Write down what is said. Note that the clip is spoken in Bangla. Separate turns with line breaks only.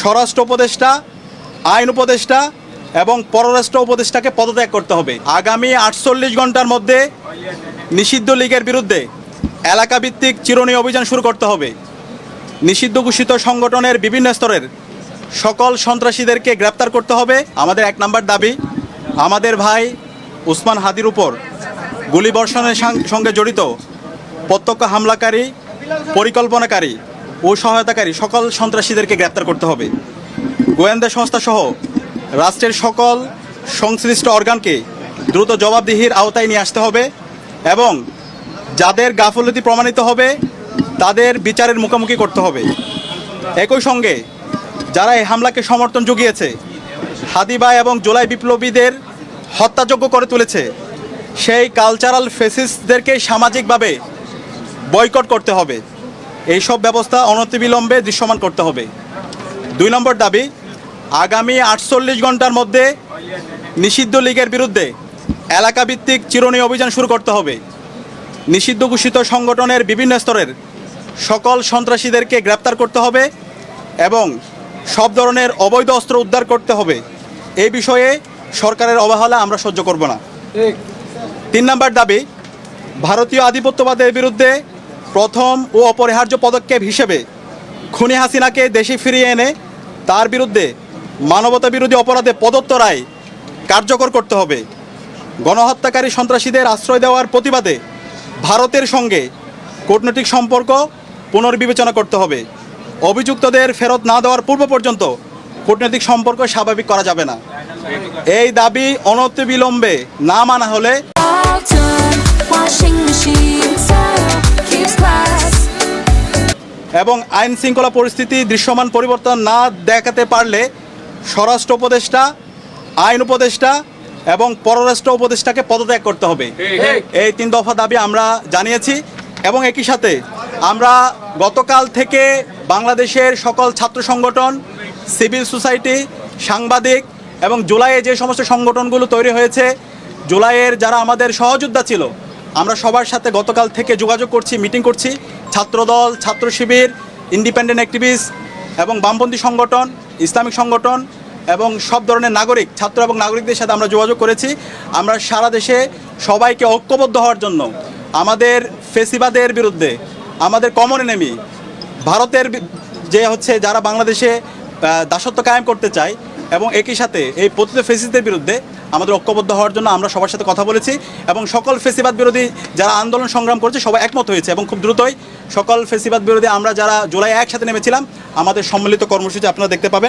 স্বরাষ্ট্র উপদেষ্টা, আইন উপদেষ্টা এবং পররাষ্ট্র উপদেষ্টাকে পদত্যাগ করতে হবে। আগামী 48 ঘন্টার মধ্যে নিষিদ্ধ লীগের বিরুদ্ধে এলাকাভিত্তিক চিরুনি অভিযান শুরু করতে হবে। নিষিদ্ধ ঘোষিত সংগঠনের বিভিন্ন স্তরের সকল সন্ত্রাসীদেরকে গ্রেপ্তার করতে হবে। আমাদের 1 নম্বর দাবি, আমাদের ভাই উসমান হাদির উপর গুলিবর্ষণের সঙ্গে জড়িত প্রত্যক্ষ হামলাকারী, পরিকল্পনাকারী ও সহায়তাকারী সকল সন্ত্রাসীদেরকে গ্রেপ্তার করতে হবে। গোয়েন্দা সংস্থাসহ রাষ্ট্রের সকল সংশ্লিষ্ট অর্গানকে দ্রুত জবাবদিহির আওতায় নিয়ে আসতে হবে এবং যাদের গাফলতি প্রমাণিত হবে তাদের বিচারের মুখোমুখি করতে হবে। একই সঙ্গে যারা এই হামলাকে সমর্থন জুগিয়েছে, হাদি ভাই এবং জুলাই বিপ্লবীদের হত্যাযোগ্য করে তুলেছে, সেই কালচারাল ফেসিস্টদেরকে সামাজিকভাবে বয়কট করতে হবে। এইসব ব্যবস্থা অনতিবিলম্বে দৃশ্যমান করতে হবে। 2 নম্বর দাবি, আগামী 48 ঘন্টার মধ্যে নিষিদ্ধ লীগের বিরুদ্ধে এলাকাভিত্তিক চিরুনি অভিযান শুরু করতে হবে। নিষিদ্ধ ঘোষিত সংগঠনের বিভিন্ন স্তরের সকল সন্ত্রাসীদেরকে গ্রেপ্তার করতে হবে এবং সব ধরনের অবৈধ অস্ত্র উদ্ধার করতে হবে। এই বিষয়ে সরকারের অবহেলা আমরা সহ্য করব না। 3 নম্বর দাবি, ভারতীয় আধিপত্যবাদের বিরুদ্ধে প্রথম ও অপরিহার্য পদক্ষেপ হিসেবে খুনি হাসিনাকে দেশে ফিরিয়ে এনে তার বিরুদ্ধে মানবতা বিরোধী অপরাধে প্রদত্ত রায় কার্যকর করতে হবে। গণহত্যাকারী সন্ত্রাসীদের আশ্রয় দেওয়ার প্রতিবাদে ভারতের সঙ্গে কূটনৈতিক সম্পর্ক পুনর্বিবেচনা করতে হবে। অভিযুক্তদের ফেরত না দেওয়ার পূর্ব পর্যন্ত কূটনৈতিক সম্পর্ক স্বাভাবিক করা যাবে না। এই দাবি অনতিবিলম্বে না মানা হলে এবং আইন শৃঙ্খলা পরিস্থিতি দৃশ্যমান পরিবর্তন না দেখাতে পারলে স্বরাষ্ট্র উপদেষ্টা, আইন উপদেষ্টা এবং পররাষ্ট্র উপদেষ্টাকে পদত্যাগ করতে হবে। এই 3 দফা দাবি আমরা জানিয়েছি এবং একই সাথে আমরা গতকাল থেকে বাংলাদেশের সকল ছাত্র সংগঠন, সিভিল সোসাইটি, সাংবাদিক এবং জুলাইয়ে যে সমস্ত সংগঠনগুলো তৈরি হয়েছে, জুলাইয়ের যারা আমাদের সহযোদ্ধা ছিল, আমরা সবার সাথে গতকাল থেকে যোগাযোগ করছি, মিটিং করছি। ছাত্রদল, ছাত্র শিবির, ইন্ডিপেন্ডেন্ট অ্যাক্টিভিস্ট এবং বামপন্থী সংগঠন, ইসলামিক সংগঠন এবং সব ধরনের নাগরিক, ছাত্র এবং নাগরিকদের সাথে আমরা যোগাযোগ করেছি। আমরা সারা দেশে সবাইকে ঐক্যবদ্ধ হওয়ার জন্য আমাদের ফেসিবাদের বিরুদ্ধে, আমাদের কমন এনিমি ভারতের যে যারা বাংলাদেশে দাসত্ব কায়েম করতে চায় এবং একই সাথে এই পতিত ফেসিস্টদের বিরুদ্ধে আমাদের ঐক্যবদ্ধ হওয়ার জন্য আমরা সবার সাথে কথা বলেছি এবং সকল ফেসিবাদ বিরোধী যারা আন্দোলন সংগ্রাম করেছে সবাই একমত হয়েছে এবং খুব দ্রুতই সকল ফেসিবাদ বিরোধী আমরা যারা জুলাই একসাথে নেমেছিলাম আমাদের সম্মিলিত কর্মসূচি আপনারা দেখতে পাবেন।